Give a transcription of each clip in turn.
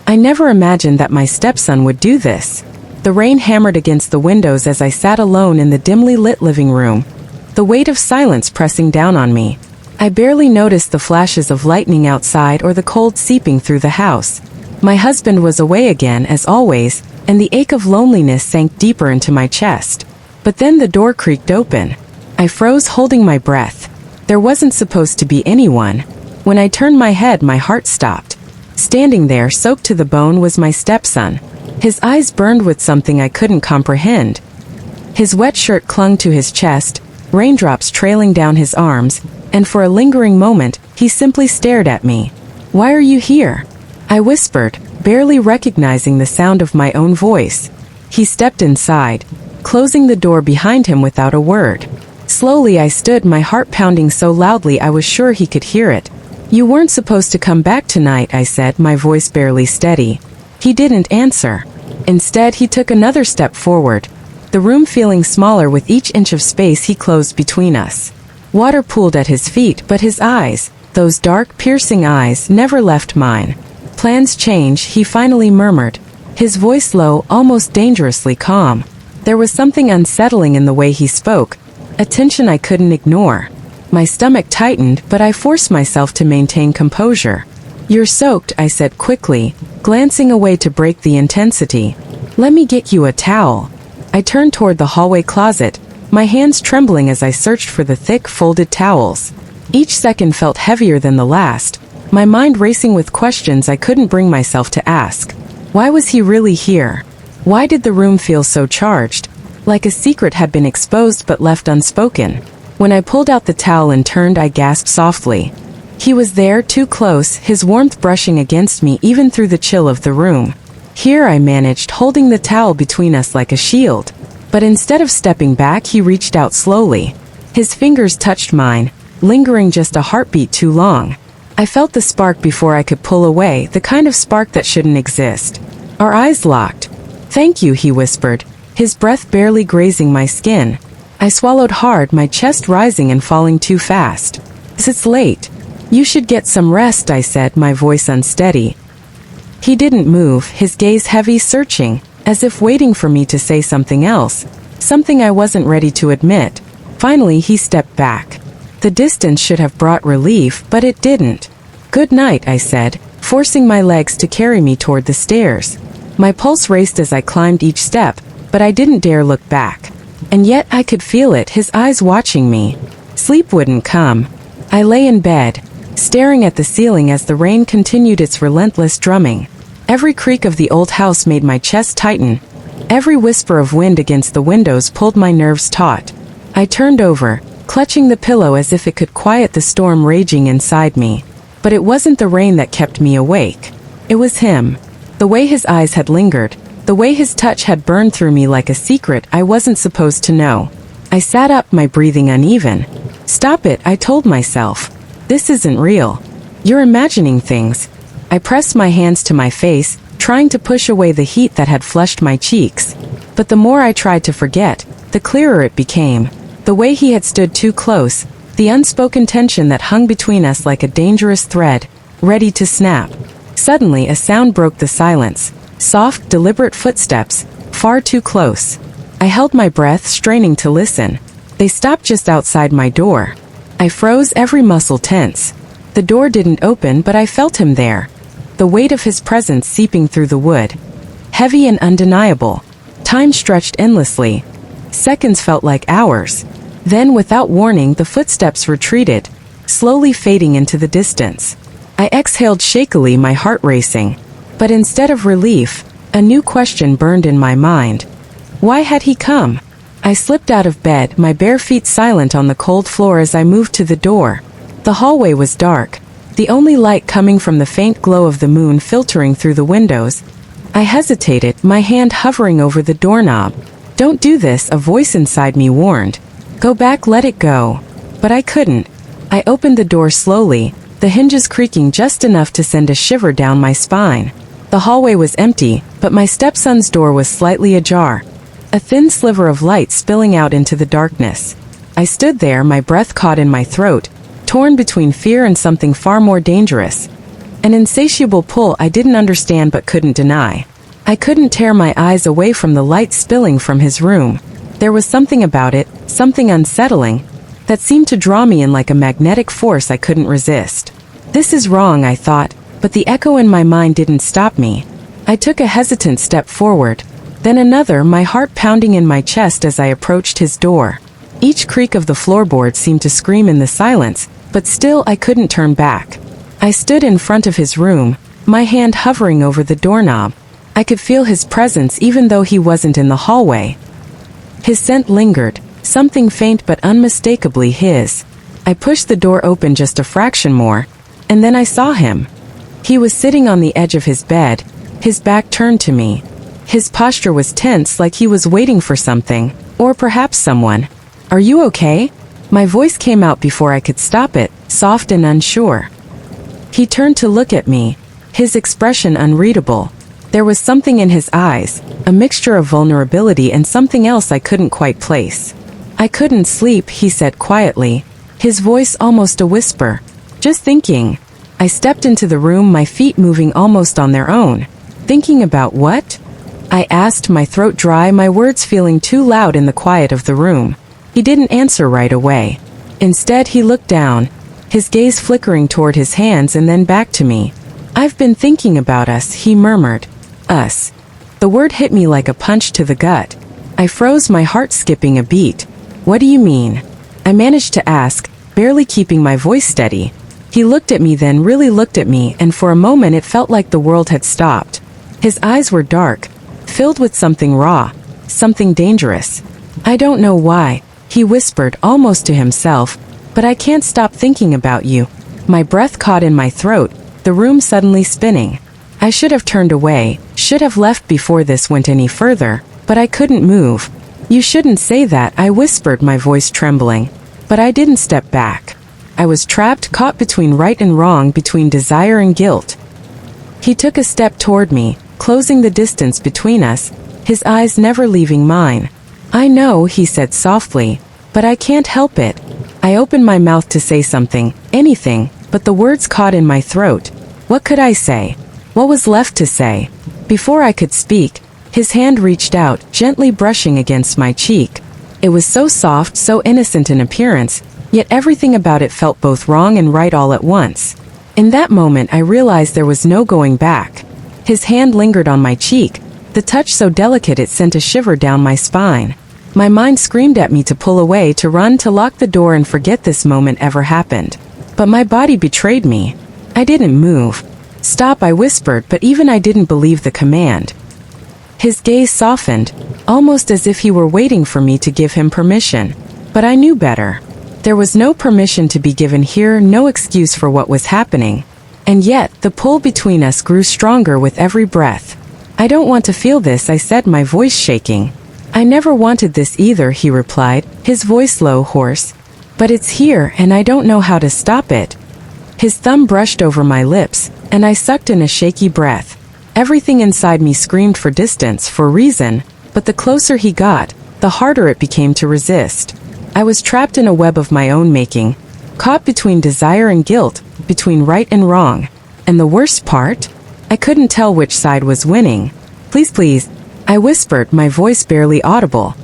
I never imagined that my stepson would do this. The rain hammered against the windows as I sat alone in the dimly lit living room, the weight of silence pressing down on me. I barely noticed the flashes of lightning outside or the cold seeping through the house. My husband was away again, as always, and the ache of loneliness sank deeper into my chest. But then the door creaked open. I froze, holding my breath. There wasn't supposed to be anyone. When I turned my head, my heart stopped. Standing there, soaked to the bone, was my stepson. His eyes burned with something I couldn't comprehend. His wet shirt clung to his chest, raindrops trailing down his arms, and for a lingering moment, he simply stared at me. "Why are you here?" I whispered, barely recognizing the sound of my own voice. He stepped inside, closing the door behind him without a word. Slowly I stood, my heart pounding so loudly I was sure he could hear it. "You weren't supposed to come back tonight," I said, my voice barely steady. He didn't answer. Instead, he took another step forward, the room feeling smaller with each inch of space he closed between us. Water pooled at his feet, but his eyes, those dark, piercing eyes, never left mine. "Plans change," he finally murmured, his voice low, almost dangerously calm. There was something unsettling in the way he spoke, a tension I couldn't ignore. My stomach tightened, but I forced myself to maintain composure. "You're soaked," I said quickly, glancing away to break the intensity. "Let me get you a towel." I turned toward the hallway closet, my hands trembling as I searched for the thick, folded towels. Each second felt heavier than the last, my mind racing with questions I couldn't bring myself to ask. Why was he really here? Why did the room feel so charged, like a secret had been exposed but left unspoken? When I pulled out the towel and turned, I gasped softly. He was there, too close, his warmth brushing against me even through the chill of the room. "Here," I managed, holding the towel between us like a shield. But instead of stepping back, he reached out slowly. His fingers touched mine, lingering just a heartbeat too long. I felt the spark before I could pull away, the kind of spark that shouldn't exist. Our eyes locked. "Thank you," he whispered, his breath barely grazing my skin. I swallowed hard, my chest rising and falling too fast. "It's late. You should get some rest," I said, my voice unsteady. He didn't move, his gaze heavy, searching, as if waiting for me to say something else, something I wasn't ready to admit. Finally, he stepped back. The distance should have brought relief, but it didn't. "Good night," I said, forcing my legs to carry me toward the stairs. My pulse raced as I climbed each step, but I didn't dare look back. And yet I could feel it, his eyes watching me. Sleep wouldn't come. I lay in bed, staring at the ceiling as the rain continued its relentless drumming. Every creak of the old house made my chest tighten. Every whisper of wind against the windows pulled my nerves taut. I turned over, clutching the pillow as if it could quiet the storm raging inside me. But it wasn't the rain that kept me awake. It was him. The way his eyes had lingered, the way his touch had burned through me like a secret I wasn't supposed to know. I sat up, my breathing uneven. "Stop it," I told myself. "This isn't real. You're imagining things." I pressed my hands to my face, trying to push away the heat that had flushed my cheeks. But the more I tried to forget, the clearer it became. The way he had stood too close, the unspoken tension that hung between us like a dangerous thread, ready to snap. Suddenly, a sound broke the silence. Soft, deliberate footsteps, far too close. I held my breath, straining to listen. They stopped just outside my door. I froze, every muscle tense. The door didn't open, but I felt him there. The weight of his presence seeping through the wood. Heavy and undeniable. Time stretched endlessly. Seconds felt like hours. Then, without warning, the footsteps retreated, slowly fading into the distance. I exhaled shakily, my heart racing. But instead of relief, a new question burned in my mind. Why had he come? I slipped out of bed, my bare feet silent on the cold floor as I moved to the door. The hallway was dark, the only light coming from the faint glow of the moon filtering through the windows. I hesitated, my hand hovering over the doorknob. "Don't do this," a voice inside me warned. "Go back, let it go." But I couldn't. I opened the door slowly, the hinges creaking just enough to send a shiver down my spine. The hallway was empty, but my stepson's door was slightly ajar, a thin sliver of light spilling out into the darkness. I stood there, my breath caught in my throat, torn between fear and something far more dangerous. An insatiable pull I didn't understand but couldn't deny. I couldn't tear my eyes away from the light spilling from his room. There was something about it, something unsettling, that seemed to draw me in like a magnetic force I couldn't resist. This is wrong, I thought, but the echo in my mind didn't stop me. I took a hesitant step forward, then another, my heart pounding in my chest as I approached his door. Each creak of the floorboard seemed to scream in the silence, but still I couldn't turn back. I stood in front of his room, my hand hovering over the doorknob. I could feel his presence even though he wasn't in the hallway. His scent lingered, something faint but unmistakably his. I pushed the door open just a fraction more, and then I saw him. He was sitting on the edge of his bed, his back turned to me. His posture was tense, like he was waiting for something, or perhaps someone. "Are you okay?" My voice came out before I could stop it, soft and unsure. He turned to look at me, his expression unreadable. There was something in his eyes, a mixture of vulnerability and something else I couldn't quite place. "I couldn't sleep," he said quietly, his voice almost a whisper. "Just thinking." I stepped into the room, my feet moving almost on their own. "Thinking about what?" I asked, my throat dry, my words feeling too loud in the quiet of the room. He didn't answer right away. Instead, he looked down, his gaze flickering toward his hands and then back to me. "I've been thinking about us," he murmured. "Us." The word hit me like a punch to the gut. I froze, my heart skipping a beat. "What do you mean?" I managed to ask, barely keeping my voice steady. He looked at me, then really looked at me, and for a moment it felt like the world had stopped. His eyes were dark, filled with something raw, something dangerous. "I don't know why," he whispered almost to himself, "but I can't stop thinking about you." My breath caught in my throat, the room suddenly spinning. I should have turned away, should have left before this went any further, but I couldn't move. "You shouldn't say that," I whispered, my voice trembling. But I didn't step back. I was trapped, caught between right and wrong, between desire and guilt. He took a step toward me, closing the distance between us, his eyes never leaving mine. "I know," he said softly, "but I can't help it." I opened my mouth to say something, anything, but the words caught in my throat. What could I say? What was left to say? Before I could speak, his hand reached out, gently brushing against my cheek. It was so soft, so innocent in appearance, yet everything about it felt both wrong and right all at once. In that moment I realized there was no going back. His hand lingered on my cheek, the touch so delicate it sent a shiver down my spine. My mind screamed at me to pull away, to run, to lock the door and forget this moment ever happened. But my body betrayed me. I didn't move. "Stop," I whispered, but even I didn't believe the command. His gaze softened, almost as if he were waiting for me to give him permission. But I knew better. There was no permission to be given here, no excuse for what was happening. And yet, the pull between us grew stronger with every breath. "I don't want to feel this," I said, my voice shaking. "I never wanted this either," he replied, his voice low, hoarse. "But it's here, and I don't know how to stop it." His thumb brushed over my lips, and I sucked in a shaky breath. Everything inside me screamed for distance, for reason, but the closer he got, the harder it became to resist. I was trapped in a web of my own making, caught between desire and guilt, between right and wrong. And the worst part? I couldn't tell which side was winning. "Please, please," I whispered, my voice barely audible.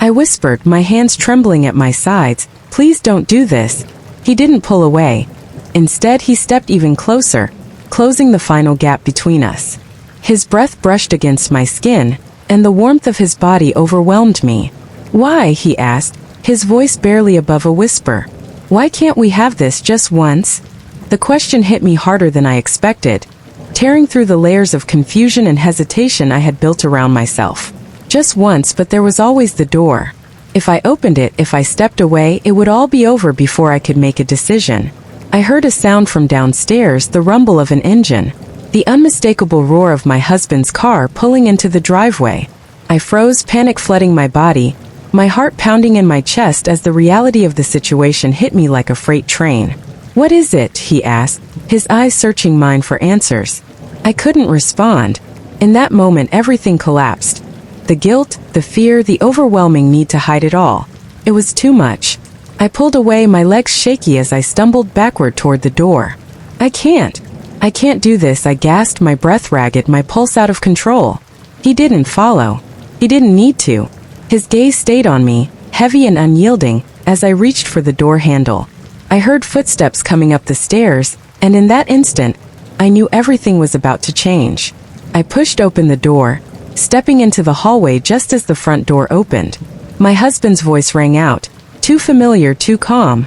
I whispered, my hands trembling at my sides, "Please don't do this." He didn't pull away. Instead, he stepped even closer, closing the final gap between us. His breath brushed against my skin, and the warmth of his body overwhelmed me. "Why?" he asked, his voice barely above a whisper. "Why can't we have this just once?" The question hit me harder than I expected, tearing through the layers of confusion and hesitation I had built around myself. Just once, but there was always the door. If I opened it, if I stepped away, it would all be over before I could make a decision. I heard a sound from downstairs, the rumble of an engine, the unmistakable roar of my husband's car pulling into the driveway. I froze, panic flooding my body, my heart pounding in my chest as the reality of the situation hit me like a freight train. "What is it?" he asked, his eyes searching mine for answers. I couldn't respond. In that moment, everything collapsed. The guilt, the fear, the overwhelming need to hide it all. It was too much. I pulled away, my legs shaky as I stumbled backward toward the door. "I can't." "I can't do this," I gasped, my breath ragged, my pulse out of control. He didn't follow. He didn't need to. His gaze stayed on me, heavy and unyielding, as I reached for the door handle. I heard footsteps coming up the stairs, and in that instant, I knew everything was about to change. I pushed open the door, stepping into the hallway just as the front door opened. My husband's voice rang out, too familiar, too calm,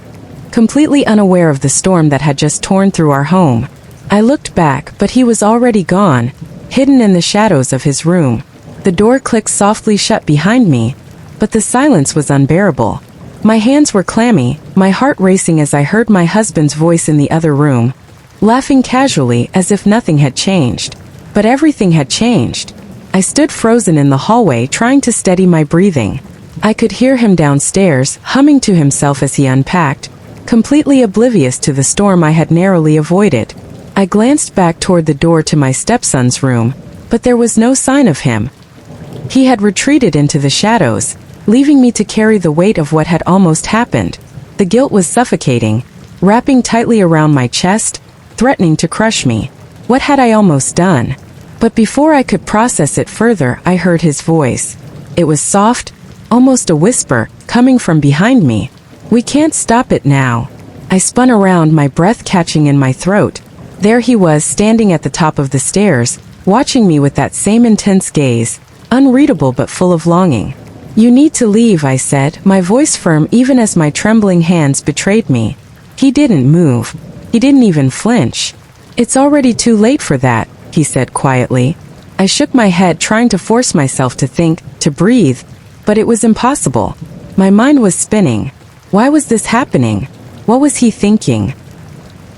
completely unaware of the storm that had just torn through our home. I looked back, but he was already gone, hidden in the shadows of his room. The door clicked softly shut behind me, but the silence was unbearable. My hands were clammy, my heart racing as I heard my husband's voice in the other room, laughing casually as if nothing had changed. But everything had changed. I stood frozen in the hallway trying to steady my breathing. I could hear him downstairs, humming to himself as he unpacked, completely oblivious to the storm I had narrowly avoided. I glanced back toward the door to my stepson's room, but there was no sign of him. He had retreated into the shadows, leaving me to carry the weight of what had almost happened. The guilt was suffocating, wrapping tightly around my chest, threatening to crush me. What had I almost done? But before I could process it further, I heard his voice. It was soft, almost a whisper, coming from behind me. "We can't stop it now." I spun around, my breath catching in my throat. There he was, standing at the top of the stairs, watching me with that same intense gaze, unreadable but full of longing. "You need to leave," I said, my voice firm even as my trembling hands betrayed me. He didn't move. He didn't even flinch. "It's already too late for that," he said quietly. I shook my head, trying to force myself to think, to breathe, but it was impossible. My mind was spinning. Why was this happening? What was he thinking?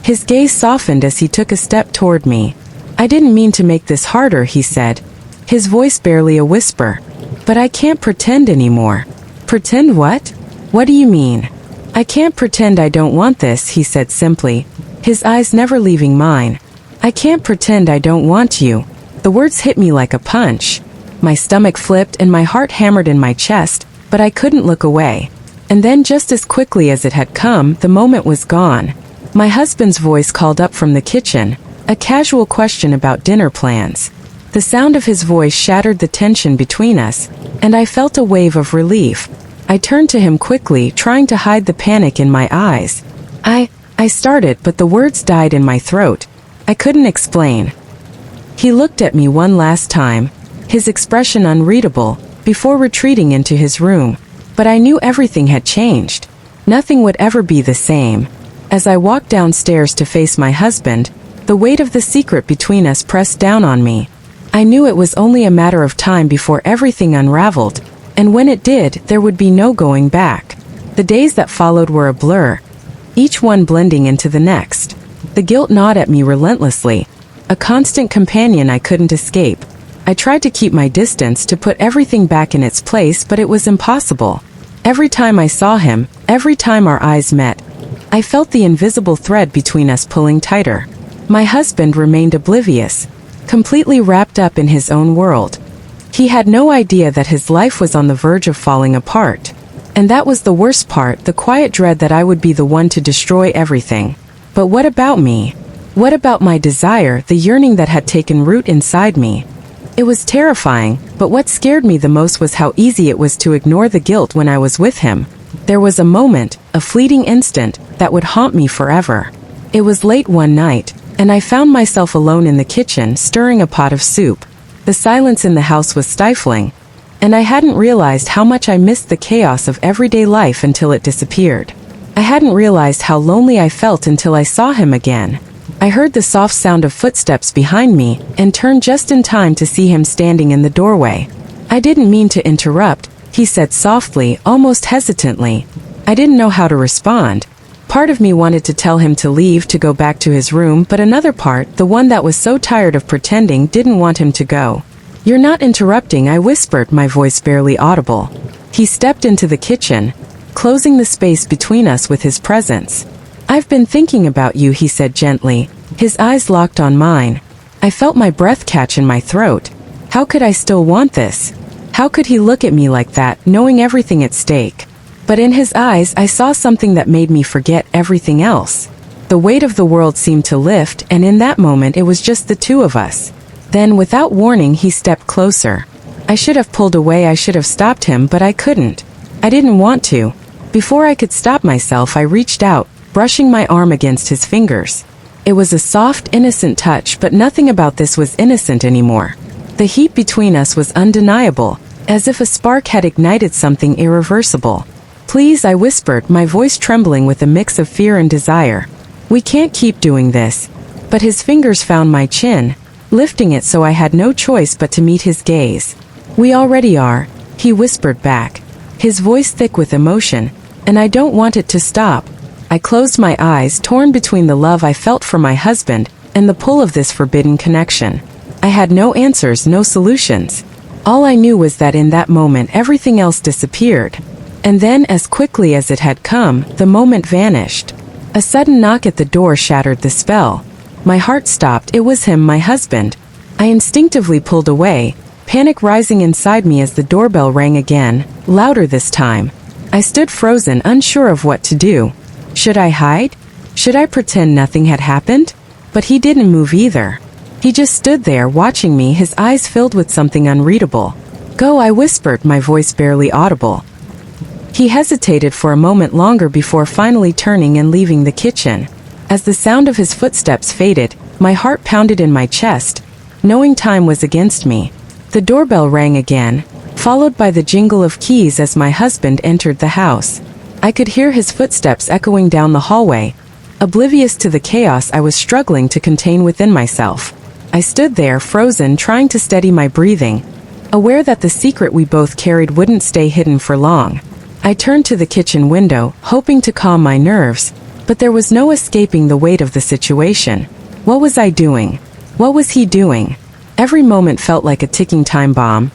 His gaze softened as he took a step toward me. "I didn't mean to make this harder," he said, his voice barely a whisper. "But I can't pretend anymore." "Pretend what? What do you mean?" "I can't pretend I don't want this," he said simply, his eyes never leaving mine. "I can't pretend I don't want you." The words hit me like a punch. My stomach flipped and my heart hammered in my chest, but I couldn't look away. And then, just as quickly as it had come, the moment was gone. My husband's voice called up from the kitchen, a casual question about dinner plans. The sound of his voice shattered the tension between us, and I felt a wave of relief. I turned to him quickly, trying to hide the panic in my eyes. I started, but the words died in my throat. I couldn't explain. He looked at me one last time, his expression unreadable, before retreating into his room. But I knew everything had changed. Nothing would ever be the same. As I walked downstairs to face my husband, the weight of the secret between us pressed down on me. I knew it was only a matter of time before everything unraveled, and when it did, there would be no going back. The days that followed were a blur, each one blending into the next. The guilt gnawed at me relentlessly, a constant companion I couldn't escape. I tried to keep my distance, to put everything back in its place, but it was impossible. Every time I saw him, every time our eyes met, I felt the invisible thread between us pulling tighter. My husband remained oblivious, completely wrapped up in his own world. He had no idea that his life was on the verge of falling apart. And that was the worst part, the quiet dread that I would be the one to destroy everything. But what about me? What about my desire, the yearning that had taken root inside me? It was terrifying, but what scared me the most was how easy it was to ignore the guilt when I was with him. There was a moment, a fleeting instant, that would haunt me forever. It was late one night, and I found myself alone in the kitchen, stirring a pot of soup. The silence in the house was stifling, and I hadn't realized how much I missed the chaos of everyday life until it disappeared. I hadn't realized how lonely I felt until I saw him again. I heard the soft sound of footsteps behind me, and turned just in time to see him standing in the doorway. "I didn't mean to interrupt," he said softly, almost hesitantly. I didn't know how to respond. Part of me wanted to tell him to leave, to go back to his room, but another part, the one that was so tired of pretending, didn't want him to go. "You're not interrupting," I whispered, my voice barely audible. He stepped into the kitchen, closing the space between us with his presence. "I've been thinking about you," he said gently, his eyes locked on mine. I felt my breath catch in my throat. How could I still want this? How could he look at me like that, knowing everything at stake? But in his eyes I saw something that made me forget everything else. The weight of the world seemed to lift, and in that moment it was just the two of us. Then, without warning, he stepped closer. I should have pulled away, I should have stopped him, but I couldn't. I didn't want to. Before I could stop myself, I reached out, brushing my arm against his fingers. It was a soft, innocent touch, but nothing about this was innocent anymore. The heat between us was undeniable, as if a spark had ignited something irreversible. "Please," I whispered, my voice trembling with a mix of fear and desire. "We can't keep doing this." But his fingers found my chin, lifting it so I had no choice but to meet his gaze. "We already are," he whispered back, his voice thick with emotion, "and I don't want it to stop." I closed my eyes, torn between the love I felt for my husband and the pull of this forbidden connection. I had no answers, no solutions. All I knew was that in that moment everything else disappeared. And then, as quickly as it had come, the moment vanished. A sudden knock at the door shattered the spell. My heart stopped. It was him, my husband. I instinctively pulled away, panic rising inside me as the doorbell rang again, louder this time. I stood frozen, unsure of what to do. Should I hide? Should I pretend nothing had happened? But he didn't move either. He just stood there watching me, his eyes filled with something unreadable. "Go," I whispered, my voice barely audible. He hesitated for a moment longer before finally turning and leaving the kitchen. As the sound of his footsteps faded, my heart pounded in my chest, knowing time was against me. The doorbell rang again, followed by the jingle of keys as my husband entered the house. I could hear his footsteps echoing down the hallway, oblivious to the chaos I was struggling to contain within myself. I stood there, frozen, trying to steady my breathing, aware that the secret we both carried wouldn't stay hidden for long. I turned to the kitchen window, hoping to calm my nerves, but there was no escaping the weight of the situation. What was I doing? What was he doing? Every moment felt like a ticking time bomb.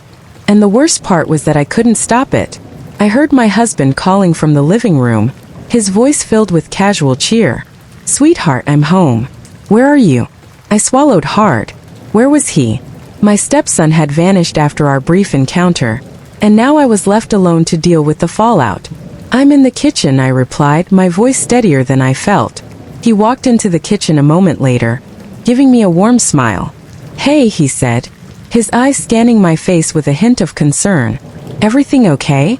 And the worst part was that I couldn't stop it. I heard my husband calling from the living room, his voice filled with casual cheer. "Sweetheart, I'm home. Where are you?" I swallowed hard. Where was he? My stepson had vanished after our brief encounter, and now I was left alone to deal with the fallout. "I'm in the kitchen," I replied, my voice steadier than I felt. He walked into the kitchen a moment later, giving me a warm smile. "Hey," he said, his eyes scanning my face with a hint of concern. "Everything okay?"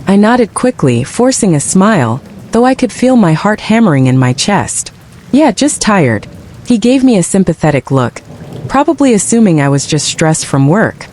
I nodded quickly, forcing a smile, though I could feel my heart hammering in my chest. "Yeah, just tired." He gave me a sympathetic look, probably assuming I was just stressed from work.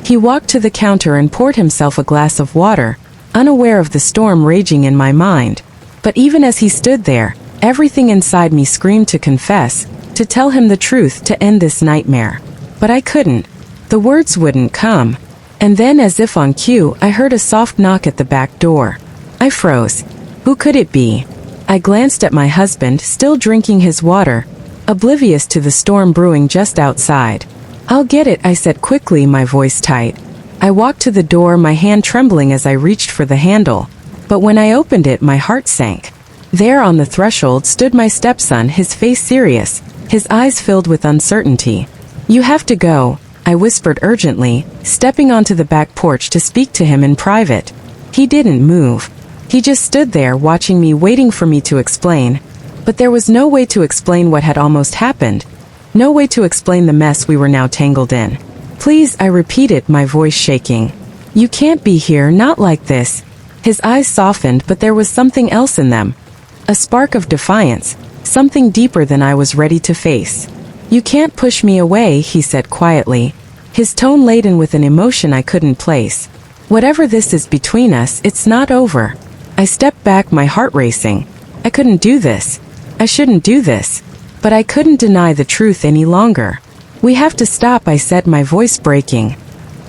He walked to the counter and poured himself a glass of water, unaware of the storm raging in my mind. But even as he stood there, everything inside me screamed to confess, to tell him the truth, to end this nightmare. But I couldn't. The words wouldn't come. And then, as if on cue, I heard a soft knock at the back door. I froze. Who could it be? I glanced at my husband, still drinking his water, oblivious to the storm brewing just outside. "I'll get it," I said quickly, my voice tight. I walked to the door, my hand trembling as I reached for the handle. But when I opened it, my heart sank. There on the threshold stood my stepson, his face serious, his eyes filled with uncertainty. "You have to go," I whispered urgently, stepping onto the back porch to speak to him in private. He didn't move. He just stood there watching me, waiting for me to explain. But there was no way to explain what had almost happened. No way to explain the mess we were now tangled in. "Please," I repeated, my voice shaking. "You can't be here, not like this." His eyes softened, but there was something else in them. A spark of defiance, something deeper than I was ready to face. "You can't push me away," he said quietly, his tone laden with an emotion I couldn't place. "Whatever this is between us, it's not over." I stepped back, my heart racing. I couldn't do this. I shouldn't do this. But I couldn't deny the truth any longer. "We have to stop," I said, my voice breaking.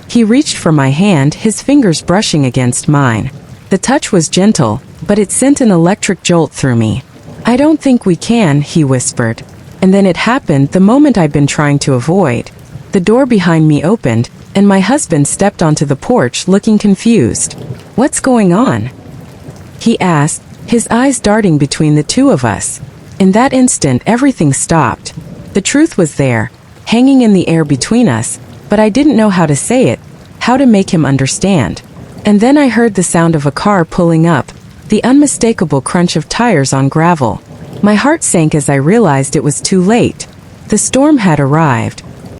He reached for my hand, his fingers brushing against mine. The touch was gentle, but it sent an electric jolt through me. "I don't think we can," he whispered. And then it happened, the moment I'd been trying to avoid. The door behind me opened, and my husband stepped onto the porch, looking confused. "What's going on?" he asked, his eyes darting between the two of us. In that instant, everything stopped. The truth was there, hanging in the air between us, but I didn't know how to say it, how to make him understand. And then I heard the sound of a car pulling up, the unmistakable crunch of tires on gravel. My heart sank as I realized it was too late. The storm had arrived,